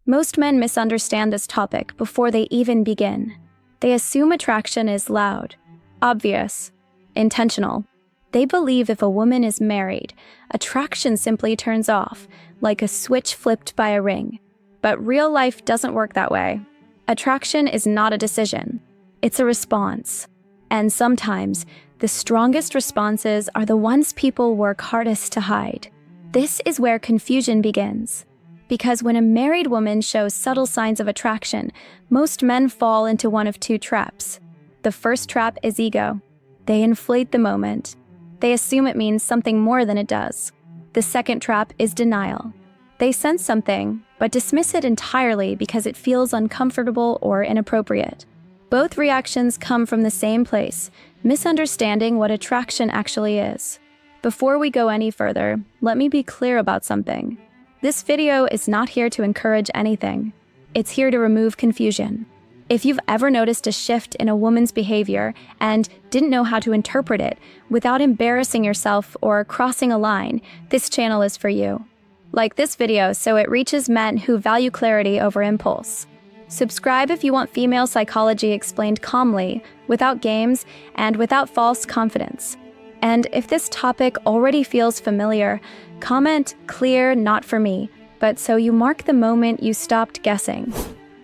Most men misunderstand this topic before they even begin. They assume attraction is loud, obvious, intentional. They believe if a woman is married, attraction simply turns off, like a switch flipped by a ring. But real life doesn't work that way. Attraction is not a decision. It's a response. And sometimes, the strongest responses are the ones people work hardest to hide. This is where confusion begins. Because when a married woman shows subtle signs of attraction, most men fall into one of two traps. The first trap is ego. They inflate the moment. They assume it means something more than it does. The second trap is denial. They sense something, but dismiss it entirely because it feels uncomfortable or inappropriate. Both reactions come from the same place, misunderstanding what attraction actually is. Before we go any further, let me be clear about something. This video is not here to encourage anything. It's here to remove confusion. If you've ever noticed a shift in a woman's behavior and didn't know how to interpret it without embarrassing yourself or crossing a line, this channel is for you. Like this video so it reaches men who value clarity over impulse. Subscribe if you want female psychology explained calmly, without games, and without false confidence. And if this topic already feels familiar, comment "clear, not for me," but so you mark the moment you stopped guessing.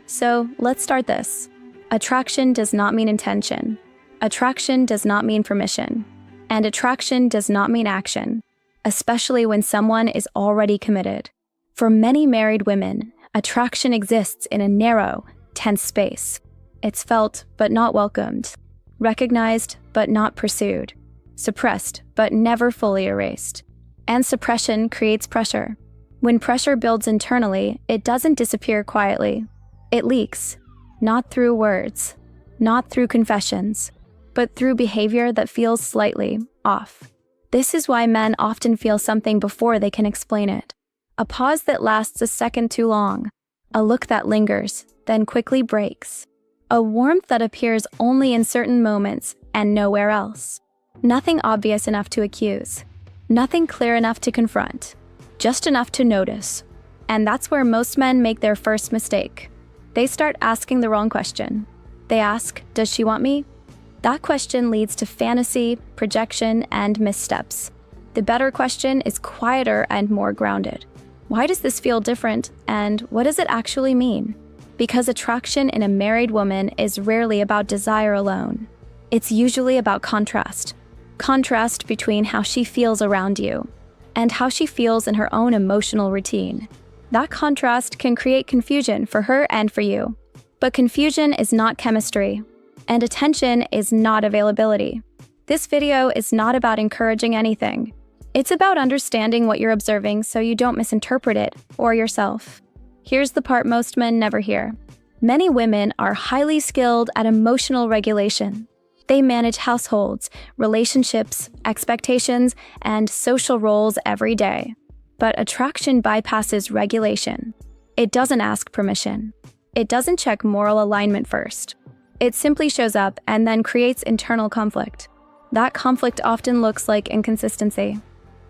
So let's start this. Attraction does not mean intention. Attraction does not mean permission. And attraction does not mean action, especially when someone is already committed. For many married women, attraction exists in a narrow, tense space. It's felt but not welcomed, recognized but not pursued, suppressed but never fully erased. And suppression creates pressure. When pressure builds internally, it doesn't disappear quietly. It leaks, not through words, not through confessions, but through behavior that feels slightly off. This is why men often feel something before they can explain it. A pause that lasts a second too long, a look that lingers, then quickly breaks, a warmth that appears only in certain moments and nowhere else. Nothing obvious enough to accuse, nothing clear enough to confront, just enough to notice. And that's where most men make their first mistake. They start asking the wrong question. They ask, "Does she want me?" That question leads to fantasy, projection, and missteps. The better question is quieter and more grounded. Why does this feel different, and what does it actually mean? Because attraction in a married woman is rarely about desire alone. It's usually about contrast. Contrast between how she feels around you and how she feels in her own emotional routine. That contrast can create confusion for her and for you. But confusion is not chemistry, and attention is not availability. This video is not about encouraging anything. It's about understanding what you're observing so you don't misinterpret it or yourself. Here's the part most men never hear. Many women are highly skilled at emotional regulation. They manage households, relationships, expectations, and social roles every day. But attraction bypasses regulation. It doesn't ask permission. It doesn't check moral alignment first. It simply shows up and then creates internal conflict. That conflict often looks like inconsistency.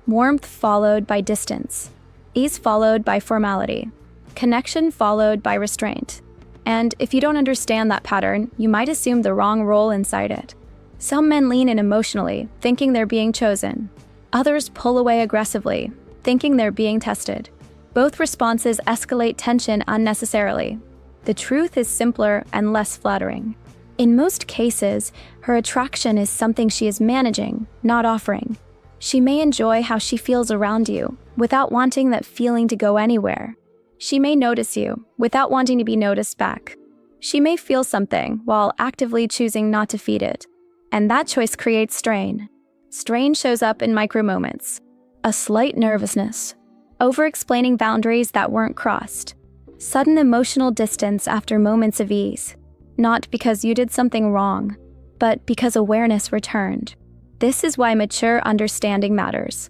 Warmth followed by distance. Ease followed by formality. Connection followed by restraint. And if you don't understand that pattern, you might assume the wrong role inside it. Some men lean in emotionally, thinking they're being chosen. Others pull away aggressively, thinking they're being tested. Both responses escalate tension unnecessarily. The truth is simpler and less flattering. In most cases, her attraction is something she is managing, not offering. She may enjoy how she feels around you, without wanting that feeling to go anywhere. She may notice you, without wanting to be noticed back. She may feel something, while actively choosing not to feed it. And that choice creates strain. Strain shows up in micro moments. A slight nervousness, over-explaining boundaries that weren't crossed, sudden emotional distance after moments of ease, not because you did something wrong, but because awareness returned. This is why mature understanding matters.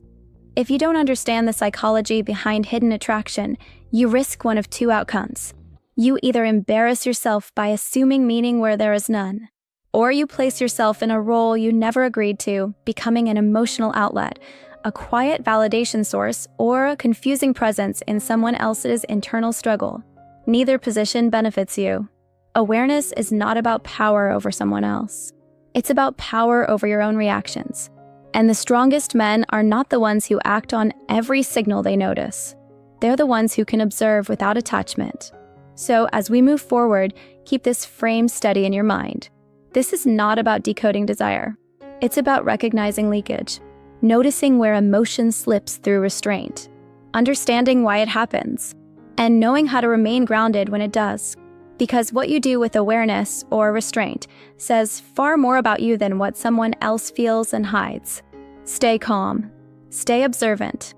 If you don't understand the psychology behind hidden attraction, you risk one of two outcomes. You either embarrass yourself by assuming meaning where there is none, or you place yourself in a role you never agreed to, becoming an emotional outlet, a quiet validation source, or a confusing presence in someone else's internal struggle. Neither position benefits you. Awareness is not about power over someone else. It's about power over your own reactions. And the strongest men are not the ones who act on every signal they notice. They're the ones who can observe without attachment. So as we move forward, keep this frame steady in your mind. This is not about decoding desire. It's about recognizing leakage, noticing where emotion slips through restraint, understanding why it happens, and knowing how to remain grounded when it does. Because what you do with awareness or restraint says far more about you than what someone else feels and hides. Stay calm, stay observant,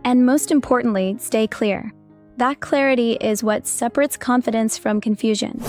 and most importantly, stay clear. That clarity is what separates confidence from confusion.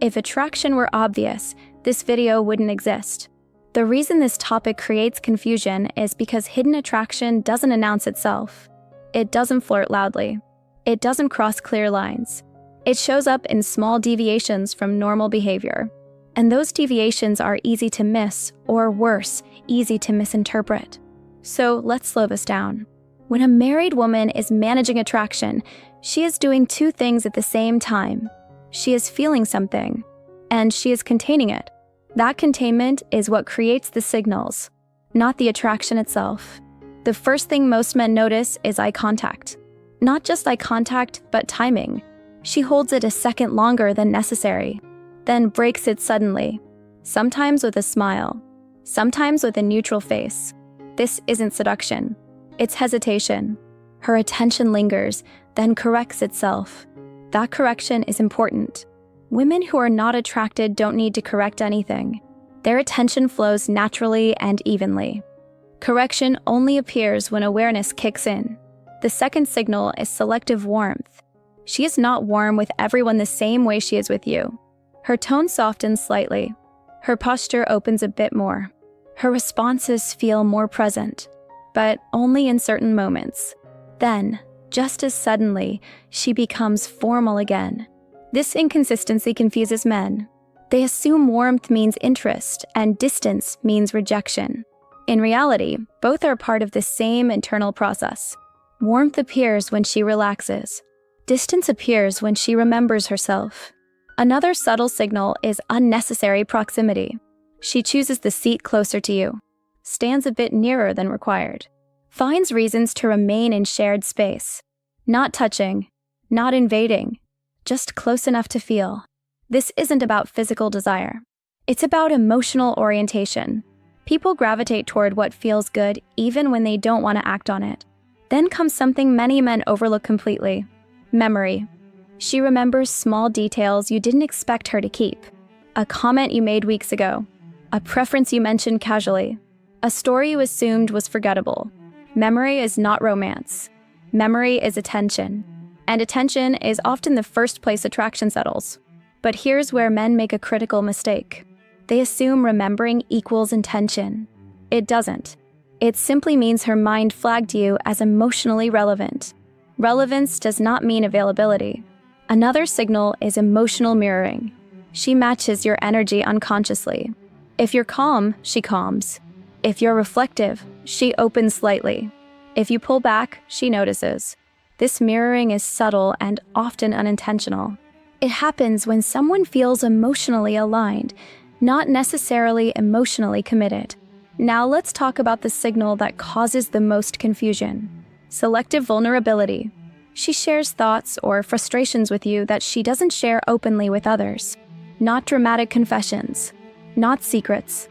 If attraction were obvious, this video wouldn't exist. The reason this topic creates confusion is because hidden attraction doesn't announce itself. It doesn't flirt loudly. It doesn't cross clear lines. It shows up in small deviations from normal behavior. And those deviations are easy to miss, or worse, easy to misinterpret. So let's slow this down. When a married woman is managing attraction, she is doing two things at the same time. She is feeling something, and she is containing it. That containment is what creates the signals, not the attraction itself. The first thing most men notice is eye contact. Not just eye contact, but timing. She holds it a second longer than necessary, then breaks it suddenly, sometimes with a smile, sometimes with a neutral face. This isn't seduction. It's hesitation. Her attention lingers, then corrects itself. That correction is important. Women who are not attracted don't need to correct anything. Their attention flows naturally and evenly. Correction only appears when awareness kicks in. The second signal is selective warmth. She is not warm with everyone the same way she is with you. Her tone softens slightly. Her posture opens a bit more. Her responses feel more present, but only in certain moments. Then, just as suddenly, she becomes formal again. This inconsistency confuses men. They assume warmth means interest and distance means rejection. In reality, both are part of the same internal process. Warmth appears when she relaxes. Distance appears when she remembers herself. Another subtle signal is unnecessary proximity. She chooses the seat closer to you, stands a bit nearer than required, finds reasons to remain in shared space. Not touching, not invading, just close enough to feel. This isn't about physical desire. It's about emotional orientation. People gravitate toward what feels good even when they don't want to act on it. Then comes something many men overlook completely. Memory. She remembers small details you didn't expect her to keep. A comment you made weeks ago. A preference you mentioned casually. A story you assumed was forgettable. Memory is not romance. Memory is attention. And attention is often the first place attraction settles. But here's where men make a critical mistake. They assume remembering equals intention. It doesn't. It simply means her mind flagged you as emotionally relevant. Relevance does not mean availability. Another signal is emotional mirroring. She matches your energy unconsciously. If you're calm, she calms. If you're reflective, she opens slightly. If you pull back, she notices. This mirroring is subtle and often unintentional. It happens when someone feels emotionally aligned, not necessarily emotionally committed. Now let's talk about the signal that causes the most confusion. Selective vulnerability. She shares thoughts or frustrations with you that she doesn't share openly with others. Not dramatic confessions, not secrets.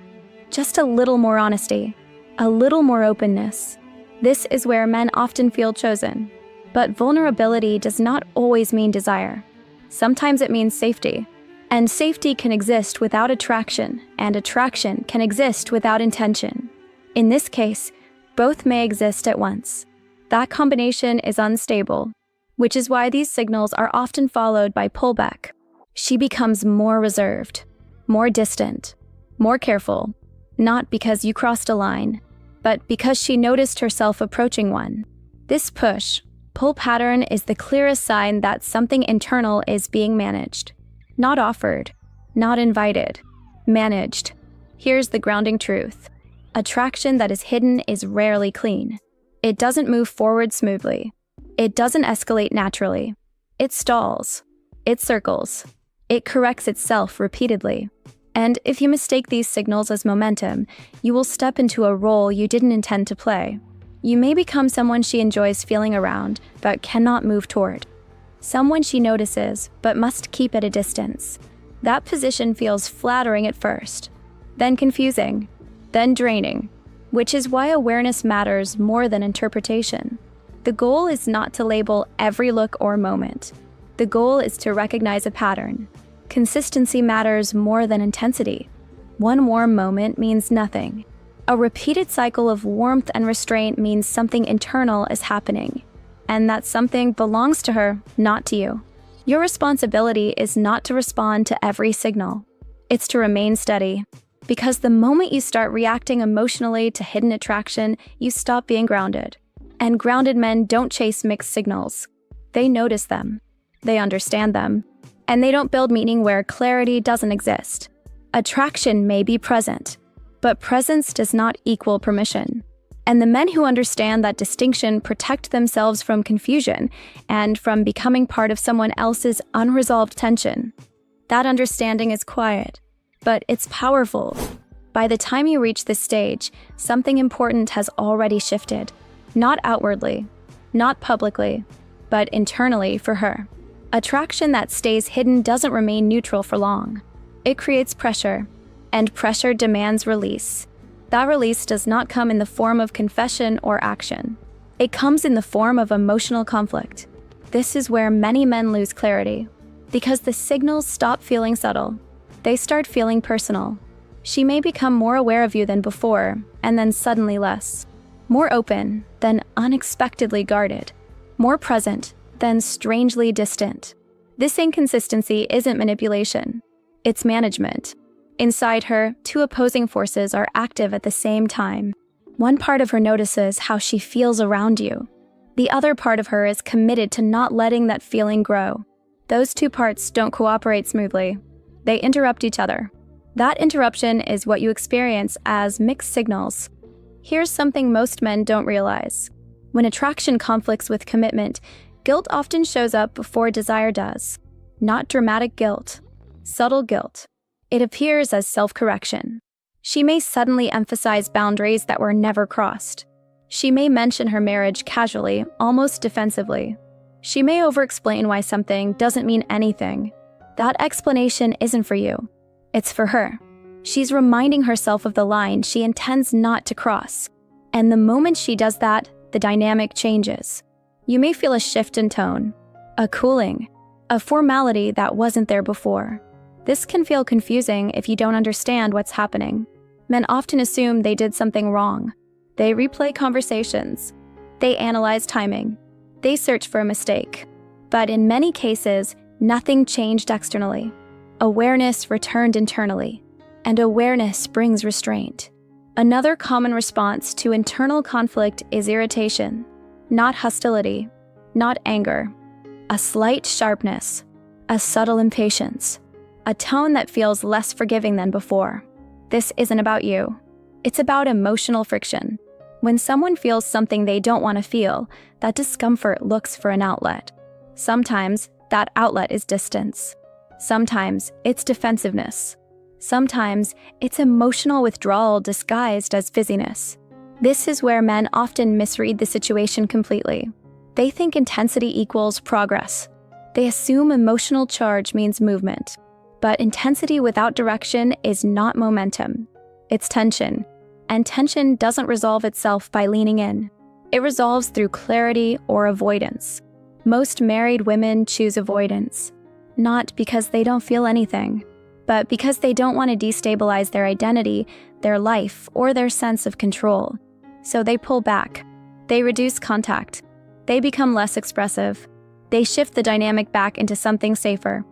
Just a little more honesty, a little more openness. This is where men often feel chosen. But vulnerability does not always mean desire. Sometimes it means safety. And safety can exist without attraction, and attraction can exist without intention. In this case, both may exist at once. That combination is unstable, which is why these signals are often followed by pullback. She becomes more reserved, more distant, more careful, not because you crossed a line, but because she noticed herself approaching one. This push-pull pattern is the clearest sign that something internal is being managed. Not offered, not invited, managed. Here's the grounding truth. Attraction that is hidden is rarely clean. It doesn't move forward smoothly. It doesn't escalate naturally. It stalls. It circles. It corrects itself repeatedly. And if you mistake these signals as momentum, you will step into a role you didn't intend to play. You may become someone she enjoys feeling around, but cannot move toward. Someone she notices, but must keep at a distance. That position feels flattering at first, then confusing, then draining, which is why awareness matters more than interpretation. The goal is not to label every look or moment. The goal is to recognize a pattern. Consistency matters more than intensity. One warm moment means nothing. A repeated cycle of warmth and restraint means something internal is happening, and that something belongs to her, not to you. Your responsibility is not to respond to every signal. It's to remain steady, because the moment you start reacting emotionally to hidden attraction, you stop being grounded. And grounded men don't chase mixed signals. They notice them. They understand them. And they don't build meaning where clarity doesn't exist. Attraction may be present, but presence does not equal permission. And the men who understand that distinction protect themselves from confusion and from becoming part of someone else's unresolved tension. That understanding is quiet, but it's powerful. By the time you reach this stage, something important has already shifted. Not outwardly, not publicly, but internally for her. Attraction that stays hidden doesn't remain neutral for long. It creates pressure, and pressure demands release. That release does not come in the form of confession or action. It comes in the form of emotional conflict. This is where many men lose clarity, because the signals stop feeling subtle. They start feeling personal. She may become more aware of you than before, and then suddenly less. More open, then unexpectedly guarded. More present, then strangely distant. This inconsistency isn't manipulation. It's management. Inside her, two opposing forces are active at the same time. One part of her notices how she feels around you. The other part of her is committed to not letting that feeling grow. Those two parts don't cooperate smoothly. They interrupt each other. That interruption is what you experience as mixed signals. Here's something most men don't realize. When attraction conflicts with commitment, guilt often shows up before desire does. Not dramatic guilt, subtle guilt. It appears as self-correction. She may suddenly emphasize boundaries that were never crossed. She may mention her marriage casually, almost defensively. She may over-explain why something doesn't mean anything. That explanation isn't for you. It's for her. She's reminding herself of the line she intends not to cross. And the moment she does that, the dynamic changes. You may feel a shift in tone, a cooling, a formality that wasn't there before. This can feel confusing if you don't understand what's happening. Men often assume they did something wrong. They replay conversations. They analyze timing. They search for a mistake. But in many cases, nothing changed externally. Awareness returned internally. And awareness brings restraint. Another common response to internal conflict is irritation. Not hostility, not anger. A slight sharpness, a subtle impatience, a tone that feels less forgiving than before. This isn't about you. It's about emotional friction. When someone feels something they don't want to feel, that discomfort looks for an outlet. Sometimes that outlet is distance. Sometimes it's defensiveness. Sometimes it's emotional withdrawal disguised as busyness. This is where men often misread the situation completely. They think intensity equals progress. They assume emotional charge means movement. But intensity without direction is not momentum. It's tension. And tension doesn't resolve itself by leaning in. It resolves through clarity or avoidance. Most married women choose avoidance, not because they don't feel anything, but because they don't want to destabilize their identity, their life, or their sense of control. So they pull back. They reduce contact. They become less expressive. They shift the dynamic back into something safer.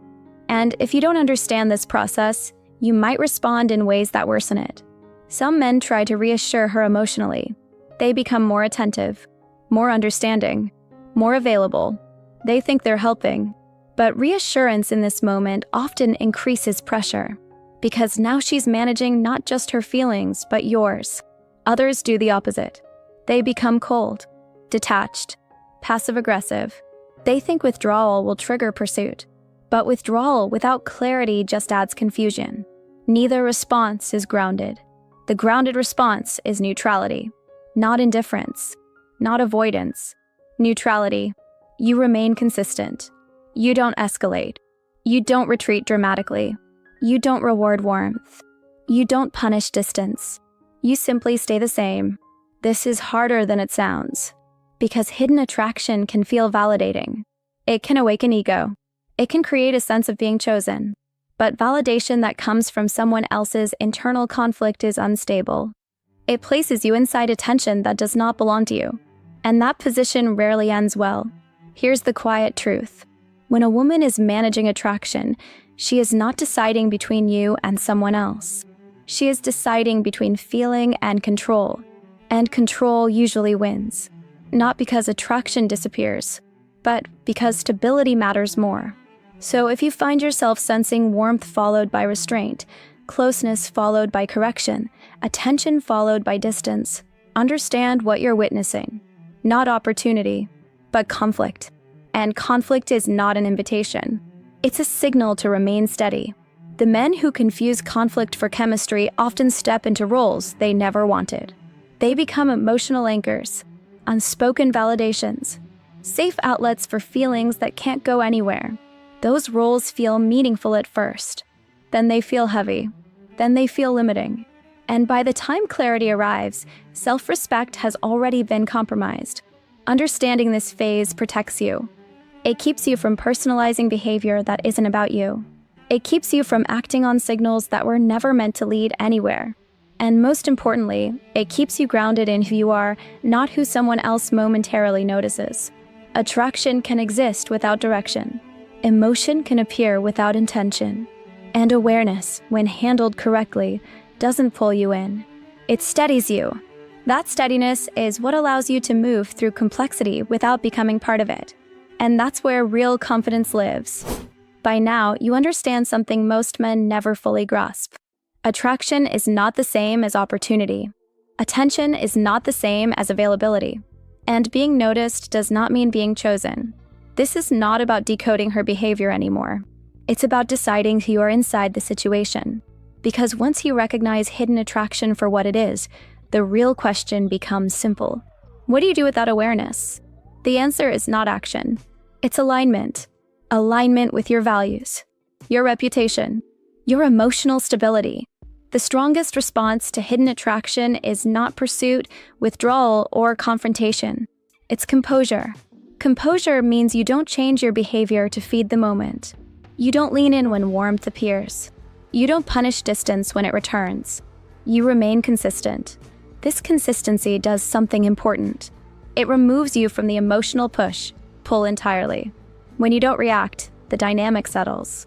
And if you don't understand this process, you might respond in ways that worsen it. Some men try to reassure her emotionally. They become more attentive, more understanding, more available. They think they're helping. But reassurance in this moment often increases pressure, because now she's managing not just her feelings, but yours. Others do the opposite. They become cold, detached, passive-aggressive. They think withdrawal will trigger pursuit. But withdrawal without clarity just adds confusion. Neither response is grounded. The grounded response is neutrality, not indifference, not avoidance. Neutrality. You remain consistent. You don't escalate. You don't retreat dramatically. You don't reward warmth. You don't punish distance. You simply stay the same. This is harder than it sounds, because hidden attraction can feel validating. It can awaken ego. It can create a sense of being chosen. But validation that comes from someone else's internal conflict is unstable. It places you inside a tension that does not belong to you, and that position rarely ends well. Here's the quiet truth. When a woman is managing attraction, she is not deciding between you and someone else. She is deciding between feeling and control control usually wins. Not because attraction disappears, but because stability matters more. So if you find yourself sensing warmth followed by restraint, closeness followed by correction, attention followed by distance, understand what you're witnessing. Not opportunity, but conflict. And conflict is not an invitation. It's a signal to remain steady. The men who confuse conflict for chemistry often step into roles they never wanted. They become emotional anchors, unspoken validations, safe outlets for feelings that can't go anywhere. Those roles feel meaningful at first. Then they feel heavy. Then they feel limiting. And by the time clarity arrives, self-respect has already been compromised. Understanding this phase protects you. It keeps you from personalizing behavior that isn't about you. It keeps you from acting on signals that were never meant to lead anywhere. And most importantly, it keeps you grounded in who you are, not who someone else momentarily notices. Attraction can exist without direction. Emotion can appear without intention. And awareness, when handled correctly, doesn't pull you in. It steadies you. That steadiness is what allows you to move through complexity without becoming part of it. And that's where real confidence lives. By now, you understand something most men never fully grasp. Attraction is not the same as opportunity. Attention is not the same as availability. And being noticed does not mean being chosen. This is not about decoding her behavior anymore. It's about deciding who you are inside the situation. Because once you recognize hidden attraction for what it is, the real question becomes simple. What do you do with that awareness? The answer is not action. It's alignment. Alignment with your values, your reputation, your emotional stability. The strongest response to hidden attraction is not pursuit, withdrawal, or confrontation. It's composure. Composure means you don't change your behavior to feed the moment. You don't lean in when warmth appears. You don't punish distance when it returns. You remain consistent. This consistency does something important. It removes you from the emotional pull entirely. When you don't react, the dynamic settles.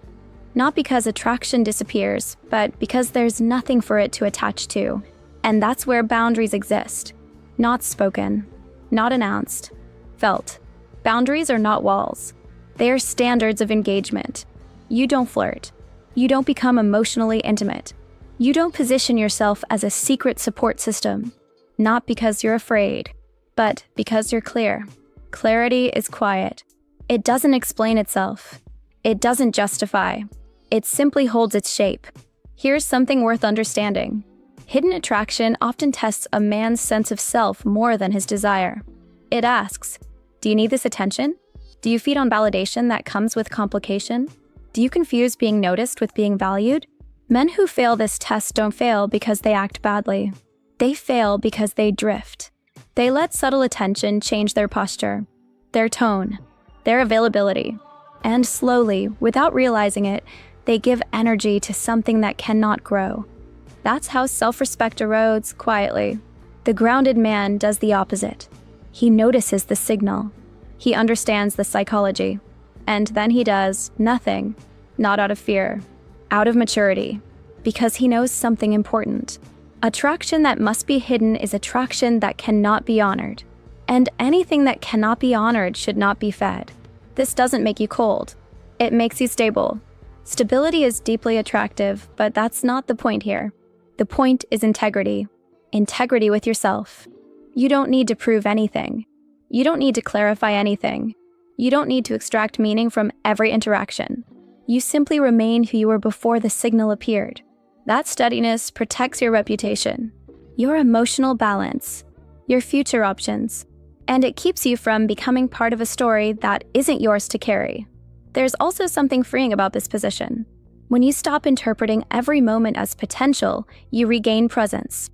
Not because attraction disappears, but because there's nothing for it to attach to. And that's where boundaries exist. Not spoken, not announced, felt. Boundaries are not walls. They are standards of engagement. You don't flirt. You don't become emotionally intimate. You don't position yourself as a secret support system. Not because you're afraid, but because you're clear. Clarity is quiet. It doesn't explain itself. It doesn't justify. It simply holds its shape. Here's something worth understanding. Hidden attraction often tests a man's sense of self more than his desire. It asks, do you need this attention? Do you feed on validation that comes with complication? Do you confuse being noticed with being valued? Men who fail this test don't fail because they act badly. They fail because they drift. They let subtle attention change their posture, their tone, their availability. And slowly, without realizing it, they give energy to something that cannot grow. That's how self-respect erodes quietly. The grounded man does the opposite. He notices the signal. He understands the psychology. And then he does nothing, not out of fear, out of maturity, because he knows something important. Attraction that must be hidden is attraction that cannot be honored. And anything that cannot be honored should not be fed. This doesn't make you cold. It makes you stable. Stability is deeply attractive, but that's not the point here. The point is integrity. Integrity with yourself. You don't need to prove anything. You don't need to clarify anything. You don't need to extract meaning from every interaction. You simply remain who you were before the signal appeared. That steadiness protects your reputation, your emotional balance, your future options, and it keeps you from becoming part of a story that isn't yours to carry. There's also something freeing about this position. When you stop interpreting every moment as potential, you regain presence.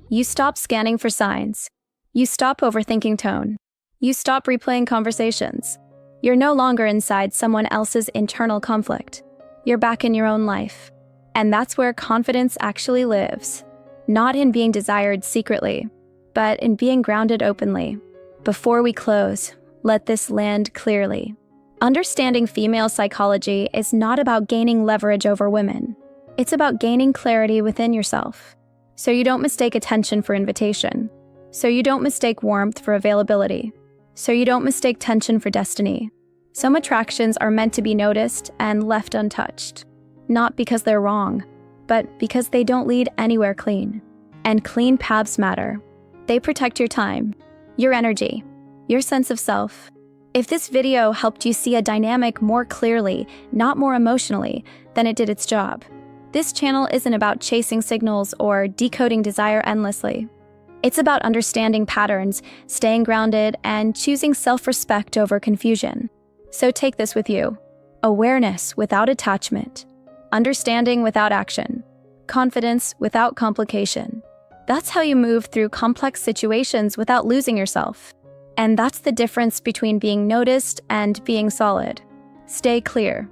You stop scanning for signs. You stop overthinking tone. You stop replaying conversations. You're no longer inside someone else's internal conflict. You're back in your own life. And that's where confidence actually lives. Not in being desired secretly, but in being grounded openly. Before we close, let this land clearly. Understanding female psychology is not about gaining leverage over women. It's about gaining clarity within yourself. So you don't mistake attention for invitation. So you don't mistake warmth for availability. So you don't mistake tension for destiny. Some attractions are meant to be noticed and left untouched. Not because they're wrong, but because they don't lead anywhere clean. And clean paths matter. They protect your time, your energy, your sense of self. If this video helped you see a dynamic more clearly, not more emotionally, then it did its job. This channel isn't about chasing signals or decoding desire endlessly. It's about understanding patterns, staying grounded, and choosing self-respect over confusion. So take this with you. Awareness without attachment. Understanding without action. Confidence without complication. That's how you move through complex situations without losing yourself. And that's the difference between being noticed and being solid. Stay clear.